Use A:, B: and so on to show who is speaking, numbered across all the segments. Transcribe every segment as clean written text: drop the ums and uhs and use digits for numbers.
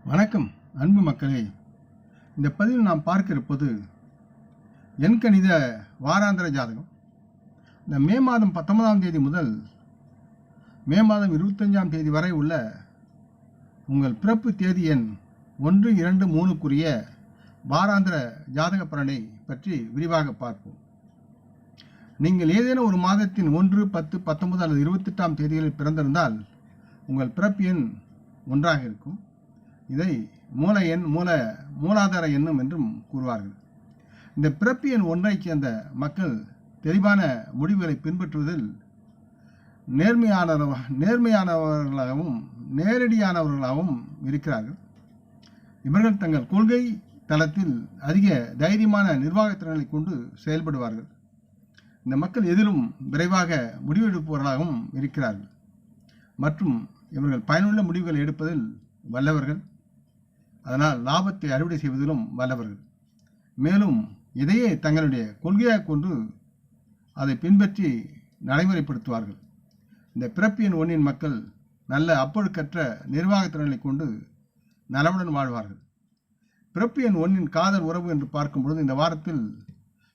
A: வணக்கம் அன்பு மக்களே. இந்த பதிவில் நாம் பார்க்க இருப்பது எண்கணித வாராந்திர ஜாதகம். இந்த மே மாதம் 19ஆம் தேதி முதல் மே மாதம் 25ஆம் தேதி வரை உள்ள உங்கள் பிறப்பு தேதி எண் 1, 2, 3க்குரிய வாராந்திர ஜாதக பலனை பற்றி விரிவாக பார்ப்போம். நீங்கள் ஏதேனும் ஒரு மாதத்தின் 1, 10, 19 அல்லது 28ஆம் தேதிகளில் பிறந்திருந்தால் உங்கள் பிறப்பு எண் 1ஆக இருக்கும். இதை மூல எண் மூலாதார எண்ணும் என்றும் கூறுவார்கள். இந்த பிறப்பு எண் 1ஐ சேர்ந்த மக்கள் தெளிவான முடிவுகளை பின்பற்றுவதில் நேர்மையானவர்களாகவும் நேரடியானவர்களாகவும் இருக்கிறார்கள். இவர்கள் தங்கள் கொள்கை தளத்தில் அதிக தைரியமான நிர்வாகத்திறனை கொண்டு செயல்படுவார்கள். இந்த மக்கள் எதிலும் விரைவாக முடிவெடுப்பவர்களாகவும் இருக்கிறார்கள் மற்றும் இவர்கள் பயனுள்ள முடிவுகளை எடுப்பதில் வல்லவர்கள். அதனால் லாபத்தை அறுவடை செய்வதிலும் வல்லவர்கள். மேலும் இதையே தங்களுடைய கொள்கையாக கொண்டு அதை பின்பற்றி நடைமுறைப்படுத்துவார்கள். இந்த பிறப்பு எண் 1இன் மக்கள் நல்ல அப்பொழுக்கற்ற நிர்வாகத்திறனை கொண்டு நலமுடன் வாழ்வார்கள். பிறப்பு எண் 1இன் காதல் உறவு என்று பார்க்கும்பொழுது இந்த வாரத்தில்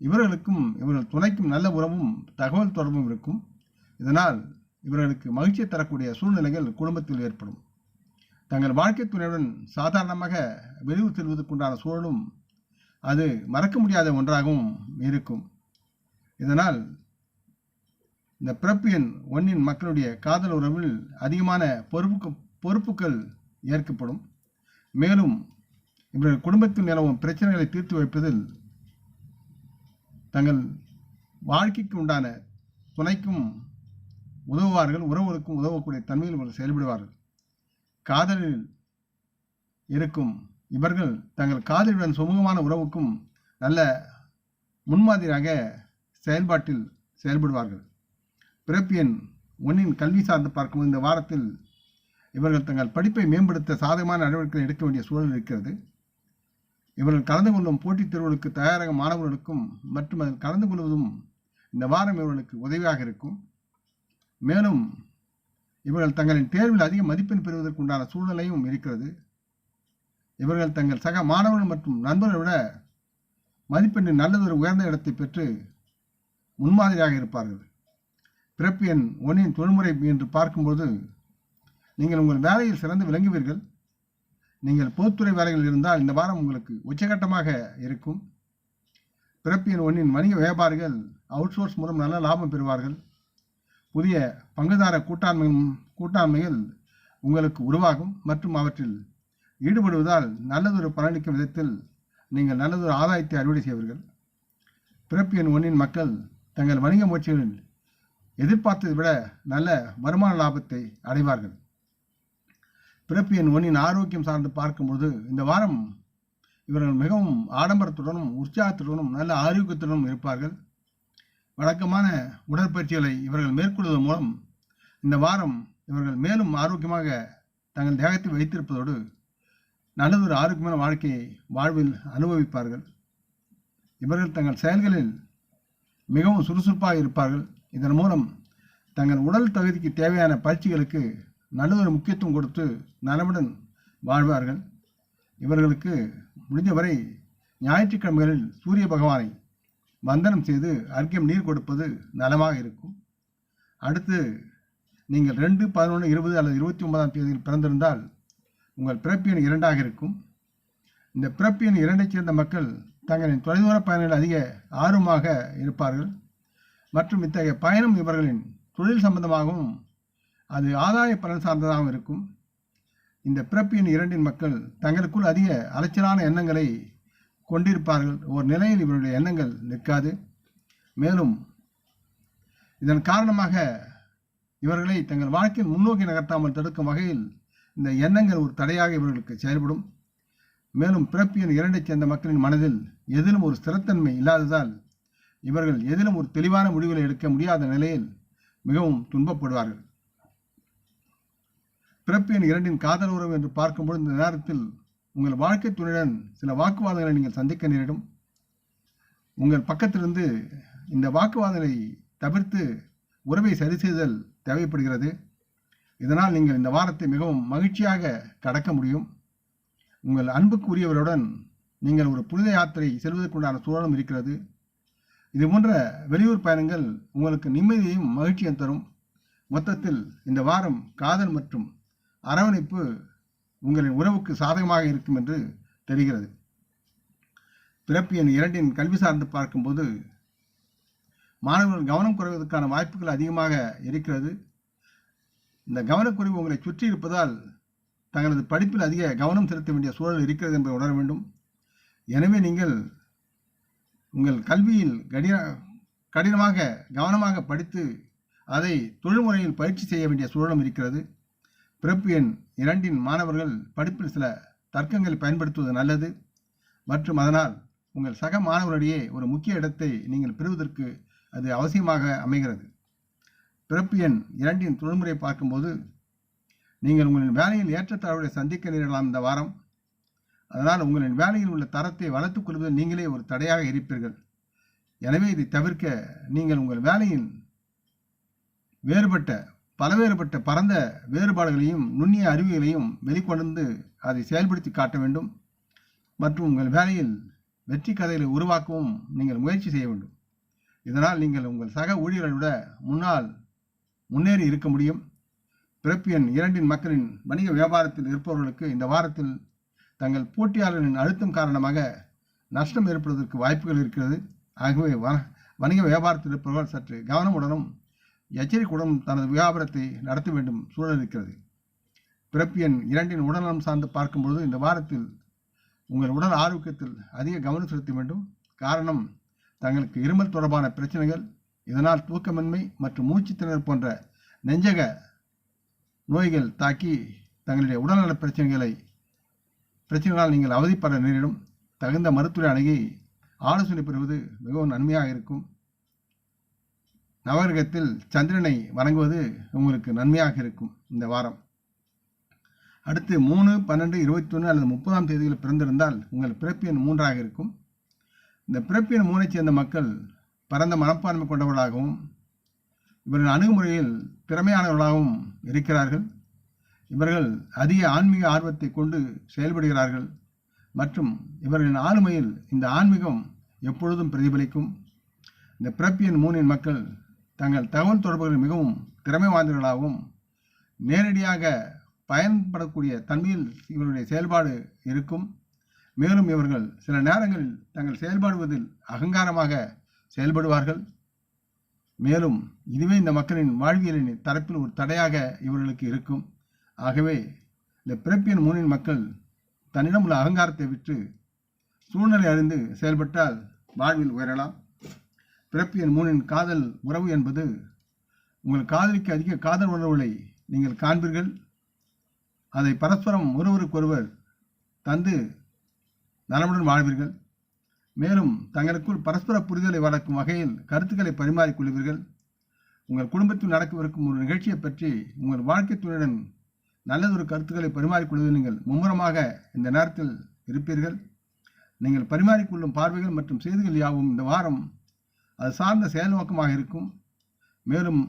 A: இவர்களுக்கும் இவர்கள் துணைக்கும் நல்ல உறவும் தகவல் தொடர்பும் இருக்கும். இதனால் இவர்களுக்கு மகிழ்ச்சியை தரக்கூடிய சூழ்நிலைகள் குடும்பத்தில் ஏற்படும். தங்கள் வாழ்க்கை துணையுடன் சாதாரணமாக வெளியூர் செல்வதற்குண்டான சூழலும் அது மறக்க முடியாத ஒன்றாகவும் இருக்கும். இதனால் இந்த பிறப்பு எண் 1இன் மக்களுடைய காதல் உறவில் அதிகமான பொறுப்புகள் ஏற்கப்படும். மேலும் இவர்கள் குடும்பத்தில் நிலவும் பிரச்சனைகளை தீர்த்து வைப்பதில் தங்கள் வாழ்க்கைக்கு உண்டான துணைக்கும் உதவுவார்கள். உறவுகளுக்கும் உதவக்கூடிய தன்மையில் இவர்கள் செயல்படுவார்கள். காதலில் இருக்கும் இவர்கள் தங்கள் காதலுடன் சுமூகமான உறவுக்கும் நல்ல முன்மாதிரியாக செயல்பாட்டில் செயல்படுவார்கள். பிறப்பு எண் 1இன் கல்வி சார்ந்து பார்க்கும்போது இந்த வாரத்தில் இவர்கள் தங்கள் படிப்பை மேம்படுத்த சாதகமான நடவடிக்கைகள் எடுக்க வேண்டிய சூழல் இருக்கிறது. இவர்கள் கலந்து கொள்ளும் போட்டித் தேர்வுகளுக்கு தயாராக மாணவர்களுக்கும் மற்றும் அதில் கலந்து கொள்வதும் இந்த வாரம் இவர்களுக்கு உதவியாக இருக்கும். மேலும் இவர்கள் தங்களின் தேர்வில் அதிக மதிப்பெண் பெறுவதற்கு உண்டான சூழ்நிலையும் இருக்கிறது. இவர்கள் தங்கள் சக மாணவர்கள் மற்றும் நண்பர்களை விட மதிப்பெண்ணின் நல்லதொரு உயர்ந்த இடத்தை பெற்று முன்மாதிரியாக இருப்பார்கள். பிறப்பு எண் 1இன் தொழில்முறை என்று பார்க்கும்போது நீங்கள் உங்கள் வேலையில் சிறந்து விளங்குவீர்கள். நீங்கள் பொதுத்துறை வேலைகளில் இருந்தால் இந்த வாரம் உங்களுக்கு உச்சகட்டமாக இருக்கும். பிறப்பு எண் 1இன் வணிக வியாபாரிகள் அவுட்சோர்ஸ் மூலம் நல்ல லாபம் பெறுவார்கள். புதிய பங்குதார கூட்டாண்மைகள் உங்களுக்கு உருவாகும் மற்றும் அவற்றில் ஈடுபடுவதால் நல்லதொரு பலனளிக்கும் விதத்தில் நீங்கள் நல்லதொரு ஆதாயத்தை அறுவடை செய்வீர்கள். பிறப்பு எண் 1இன் மக்கள் தங்கள் வணிக முயற்சிகளில் எதிர்பார்த்ததை விட நல்ல வருமான லாபத்தை அடைவார்கள். பிறப்பு எண் 1இன் ஆரோக்கியம் சார்ந்து பார்க்கும்போது இந்த வாரம் இவர்கள் மிகவும் ஆடம்பரத்துடனும் உற்சாகத்துடனும் நல்ல ஆரோக்கியத்துடனும் இருப்பார்கள். வழக்கமான உடற்பயிற்சிகளை இவர்கள் மேற்கொள்வதன் மூலம் இந்த வாரம் இவர்கள் மேலும் ஆரோக்கியமாக தங்கள் தேகத்தை வைத்திருப்பதோடு நல்லதொரு ஆரோக்கியமான வாழ்க்கையை வாழ்வில் அனுபவிப்பார்கள். இவர்கள் தங்கள் செயல்களில் மிகவும் சுறுசுறுப்பாக இருப்பார்கள். இதன் மூலம் தங்கள் உடல் தகுதிக்கு தேவையான பயிற்சிகளுக்கு நல்லதொரு முக்கியத்துவம் கொடுத்து நலமுடன் வாழ்வார்கள். இவர்களுக்கு முடிந்தவரை ஞாயிற்றுக்கிழமைகளில் சூரிய பகவானை வந்தனம் செய்து அர்க்கியம் நீர் கொடுப்பது நலமாக இருக்கும். அடுத்து நீங்கள் 2, 11, 20 அல்லது 29ஆம் தேதியில் பிறந்திருந்தால் உங்கள் பிறப்பு எண் 2ஆக இருக்கும். இந்த பிறப்பு எண் 2ஐ சேர்ந்த மக்கள் தங்களின் தொலைதூர பயணங்கள் அதிக ஆர்வமாக இருப்பார்கள் மற்றும் இத்தகைய பயணம் இவர்களின் தொழில் சம்பந்தமாகவும் அது ஆதாய பலன் சார்ந்ததாகவும் இருக்கும். இந்த பிறப்பு எண் 2இன் மக்கள் தங்களுக்குள் அதிக அலைச்சலான எண்ணங்களை கொண்டிருப்பார்கள். ஒரு நிலையில் இவருடைய எண்ணங்கள் நிற்காது. மேலும் இதன் காரணமாக இவர்களை தங்கள் வாழ்க்கையில் முன்னோக்கி நகர்த்தாமல் தடுக்கும் வகையில் இந்த எண்ணங்கள் ஒரு தடையாக இவர்களுக்கு செயல்படும். மேலும் பிறப்பு எண் 2ஐ சேர்ந்த மக்களின் மனதில் எதிலும் ஒரு ஸ்திரத்தன்மை இல்லாததால் இவர்கள் எதிலும் ஒரு தெளிவான முடிவுகளை எடுக்க முடியாத நிலையில் மிகவும் துன்பப்படுவார்கள். பிறப்பு எண் 2இன் காதல் உறவு என்று பார்க்கும்போது இந்த நேரத்தில் உங்கள் வாழ்க்கை துணையுடன் சில வாக்குவாதங்களை நீங்கள் சந்திக்க நேரிடும். உங்கள் பக்கத்திலிருந்து இந்த வாக்குவாதங்களை தவிர்த்து உறவை சரி செய்தல் தேவைப்படுகிறது. இதனால் நீங்கள் இந்த வாரத்தை மிகவும் மகிழ்ச்சியாக கடக்க முடியும். உங்கள் அன்புக்குரியவருடன் நீங்கள் ஒரு புனித யாத்திரை செல்வதற்குண்டான சூழலும் இருக்கிறது. இது போன்ற வெளியூர் பயணங்கள் உங்களுக்கு நிம்மதியையும் மகிழ்ச்சியும் தரும். மொத்தத்தில் இந்த வாரம் காதல் மற்றும் அரவணைப்பு உங்களின் உறவுக்கு சாதகமாக இருக்கும் என்று தெரிகிறது. பிறப்பு எண் 2 கல்வி சார்ந்து பார்க்கும்போது மாணவர்கள் கவனம் குறைவதற்கான வாய்ப்புகள் அதிகமாக இருக்கிறது. இந்த கவனக்குறைவு உங்களை சுற்றி இருப்பதால் தங்களது படிப்பில் அதிக கவனம் செலுத்த வேண்டிய சூழல் இருக்கிறது என்பதை உணர வேண்டும். எனவே நீங்கள் உங்கள் கல்வியில் கடினமாக கவனமாக படித்து அதை தொழில்முறையில் பயிற்சி செய்ய வேண்டிய சூழலும் இருக்கிறது. பிறப்பு எண் 2 மாணவர்கள் படிப்பில் சில தர்க்கங்களை பயன்படுத்துவது நல்லது மற்றும் அதனால் உங்கள் சக மாணவர்களிடையே ஒரு முக்கிய இடத்தை நீங்கள் பெறுவதற்கு அது அவசியமாக அமைகிறது. பிறப்பு எண் 2 தொழில்முறை பார்க்கும்போது நீங்கள் உங்களின் வேலையில் ஏற்றத்தாழ்வுகளை சந்திக்க நேரலாம் இந்த வாரம். அதனால் உங்களின் வேலையில் உள்ள தரத்தை வளர்த்துக் கொள்வதில் நீங்களே ஒரு தடையாக இருப்பீர்கள். எனவே இதை தவிர்க்க நீங்கள் உங்கள் வேலையின் பலவேறுபட்ட பரந்த வேறுபாடுகளையும் நுண்ணிய அறிவுகளையும் வெளிக்கொண்டு அதை செயல்படுத்தி காட்ட வேண்டும் மற்றும் உங்கள் வேலையில் வெற்றி கதைகளை உருவாக்கவும் நீங்கள் முயற்சி செய்ய வேண்டும். இதனால் நீங்கள் உங்கள் சக ஊழியர்களை விட முன்னேறி இருக்க முடியும். பிறப்பு எண் 2 மக்களின் வணிக வியாபாரத்தில் இருப்பவர்களுக்கு இந்த வாரத்தில் தங்கள் போட்டியாளர்களின் அழுத்தம் காரணமாக நஷ்டம் ஏற்படுவதற்கு வாய்ப்புகள் இருக்கிறது. ஆகவே வணிக வியாபாரத்தில் இருப்பவர்கள் சற்று கவனமுடனும் எச்சரிக்கையுடன் தனது வியாபாரத்தை நடத்த வேண்டும் சூழல் இருக்கிறது. பிறப்பு எண் 2 உடல்நலம் சார்ந்து பார்க்கும்போது இந்த வாரத்தில் உங்கள் உடல் ஆரோக்கியத்தில் அதிக கவனம் செலுத்த வேண்டும். காரணம் தங்களுக்கு இருமல் தொடர்பான பிரச்சனைகள், இதனால் தூக்கமின்மை மற்றும் மூச்சு திணறல் போன்ற நெஞ்சக நோய்கள் தாக்கி தங்களுடைய உடல்நல பிரச்சனைகளால் நீங்கள் அவதிப்பட நேரிடும். தகுந்த மருத்துவரை அணுகி ஆலோசனை பெறுவது மிகவும் நன்மையாக இருக்கும். நவகிரகத்தில் சந்திரனை வணங்குவது உங்களுக்கு நன்மையாக இருக்கும் இந்த வாரம். அடுத்து 3, 12, 21 அல்லது 30ஆம் தேதியில் பிறந்திருந்தால் உங்கள் பிறப்பு எண் 3ஆக இருக்கும். இந்த பிறப்பு எண் 3ஐ சேர்ந்த மக்கள் பரந்த மனப்பான்மை கொண்டவர்களாகவும் இவர்கள் அணுகுமுறையில் திறமையானவர்களாகவும் இருக்கிறார்கள். இவர்கள் அதிக ஆன்மீக ஆர்வத்தை கொண்டு செயல்படுகிறார்கள் மற்றும் இவர்களின் ஆளுமையில் இந்த ஆன்மீகம் எப்பொழுதும் பிரதிபலிக்கும். இந்த பிறப்பு எண் 3 மக்கள் தங்கள் தகவல் தொடர்புகளில் மிகவும் திறமை வாய்ந்தவர்களாகவும் நேரடியாக பயன்படக்கூடிய தன்மையில் இவருடைய செயல்பாடு இருக்கும். மேலும் இவர்கள் சில நேரங்களில் தங்கள் செயல்படுவதில் அகங்காரமாக செயல்படுவார்கள். மேலும் இதுவே இந்த மக்களின் வாழ்வியலின் தரப்பில் ஒரு தடையாக இவர்களுக்கு இருக்கும். ஆகவே இந்த பிறப்பு எண் 3 மக்கள் தன்னிடம் உள்ள அகங்காரத்தை விட்டு சூழ்நிலை அறிந்து செயல்பட்டால் வாழ்வில் உயரலாம். பிறப்பு எண் 3 காதல் உறவு என்பது உங்கள் காதலிக்கு அதிக காதல் உணர்வுகளை நீங்கள் காண்பீர்கள். அதை பரஸ்பரம் ஒருவருக்கொருவர் தந்து நலமுடன் வாழ்வீர்கள். மேலும் தங்களுக்குள் பரஸ்பர புரிதலை வளர்க்கும் வகையில் கருத்துக்களை பரிமாறிக்கொள்வீர்கள். உங்கள் குடும்பத்தில் நடக்கவிருக்கும் ஒரு நிகழ்ச்சியை பற்றி உங்கள் வாழ்க்கை துணையுடன் நல்லதொரு கருத்துக்களை பரிமாறிக்கொள்வதில் நீங்கள் மும்முரமாக இந்த நேரத்தில் இருப்பீர்கள். நீங்கள் பரிமாறிக்கொள்ளும் பார்வைகள் மற்றும் செய்திகள் யாவும் இந்த வாரம் அது சார்ந்த செயல் நோக்கமாக இருக்கும். மேலும்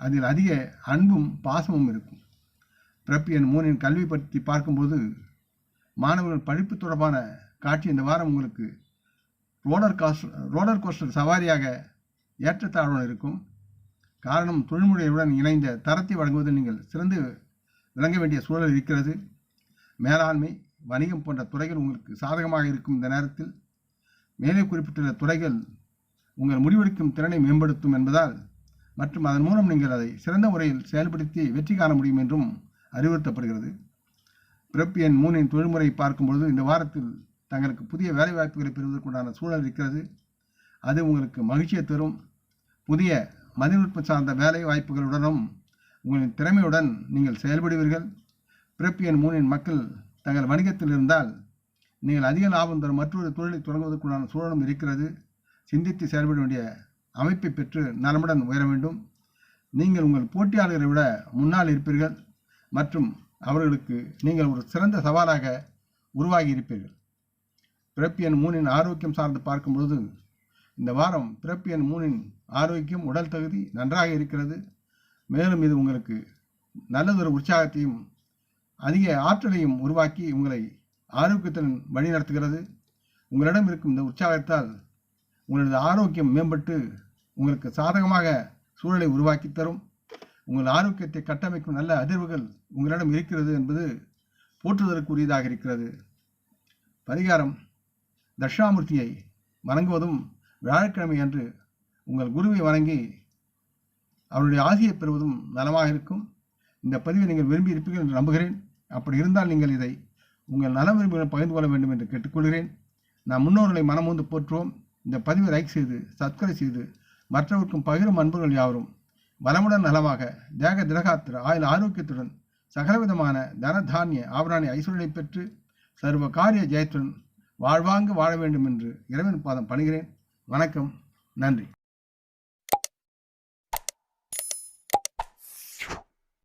A: அதில் அதிக அன்பும் பாசமும் இருக்கும். பிறப்பு எண் 3 கல்வி பற்றி பார்க்கும்போது மாணவர்கள் படிப்பு தொடர்பான காட்சி இந்த வாரம் உங்களுக்கு ரோலர் கோஸ்டர் சவாரியாக ஏற்றத்தாழ்வுடன் இருக்கும். காரணம் தொழில்முறையுடன் இணைந்த தரத்தை வழங்குவதில் நீங்கள் சிறந்து விளங்க வேண்டிய சூழல் இருக்கிறது. மேலாண்மை, வணிகம் போன்ற துறைகள் உங்களுக்கு சாதகமாக இருக்கும். இந்த நேரத்தில் மேலே குறிப்பிட்டுள்ள துறைகள் உங்கள் முடிவெடுக்கும் திறனை மேம்படுத்தும் என்பதால் மற்றும் அதன் மூலம் நீங்கள் அதை சிறந்த முறையில் செயல்படுத்தி வெற்றி காண முடியும் என்றும் அறிவுறுத்தப்படுகிறது. பிறப்பு எண் 3 தொழில்முறை பார்க்கும்பொழுது இந்த வாரத்தில் தங்களுக்கு புதிய வேலை வாய்ப்புகளை பெறுவதற்குண்டான சூழல் இருக்கிறது. அது உங்களுக்கு மகிழ்ச்சியை தரும். புதிய மதிநுட்பம் சார்ந்த வேலை வாய்ப்புகளுடனும் உங்களின் திறமையுடன் நீங்கள் செயல்படுவீர்கள். பிறப்பு எண் 3 மக்கள் தங்கள் வணிகத்தில் இருந்தால் நீங்கள் அதிக லாபம் தரும் மற்றொரு தொழிலை தொடங்குவதற்குண்டான சூழலும் இருக்கிறது. சிந்தித்து செயல்பட வேண்டிய அமைப்பை பெற்று நலமுடன் உயர வேண்டும். நீங்கள் உங்கள் போட்டியாளர்களை விட முன்னால் இருப்பீர்கள் மற்றும் அவர்களுக்கு நீங்கள் ஒரு சிறந்த சவாலாக உருவாகி இருப்பீர்கள். பிறப்பு எண் 3 ஆரோக்கியம் சார்ந்து பார்க்கும்போது இந்த வாரம் பிறப்பு எண் 3 ஆரோக்கியம், உடல் தகுதி நன்றாக இருக்கிறது. மேலும் இது உங்களுக்கு நல்லதொரு உற்சாகத்தையும் அதிக ஆற்றலையும் உருவாக்கி உங்களை ஆரோக்கியத்துடன் வழி நடத்துகிறது. உங்களிடம் இருக்கும் இந்த உற்சாகத்தால் உங்களது ஆரோக்கியம் மேம்பட்டு உங்களுக்கு சாதகமாக சூழலை உருவாக்கி தரும். உங்கள் ஆரோக்கியத்தை கட்டமைக்கும் நல்ல அதிர்வுகள் உங்களிடம் இருக்கிறது என்பது போற்றுவதற்குரியதாக இருக்கிறது. பரிகாரம்: தட்சிணாமூர்த்தியை வணங்குவதும் வியாழக்கிழமை அன்று உங்கள் குருவை வணங்கி அவருடைய ஆசியை பெறுவதும் நலமாக இருக்கும். இந்த பதிவை நீங்கள் விரும்பி இருப்பீர்கள் என்று நம்புகிறேன். அப்படி இருந்தால் நீங்கள் இதை உங்கள் நல விரும்பிகள் பகிர்ந்து கொள்ள வேண்டும் என்று கேட்டுக்கொள்கிறேன். நாம் முன்னோர்களை மனமுந்து போற்றுவோம். இந்த பதிவை லைக் செய்து சப்ஸ்கிரைப் செய்து மற்றவருக்கும் பகிரும் அன்புகள் யாவரும் வளமுடன் நலமாக தேக திரகாத்திர ஆயுள் ஆரோக்கியத்துடன் சகலவிதமான தன தானிய ஆபராணி ஐஸ்வர்யனை பெற்று சர்வ காரிய ஜெயத்துடன் வாழ்வாங்கு வாழ வேண்டும் என்று இறைவன் பாதம் பணிகிறேன். வணக்கம். நன்றி.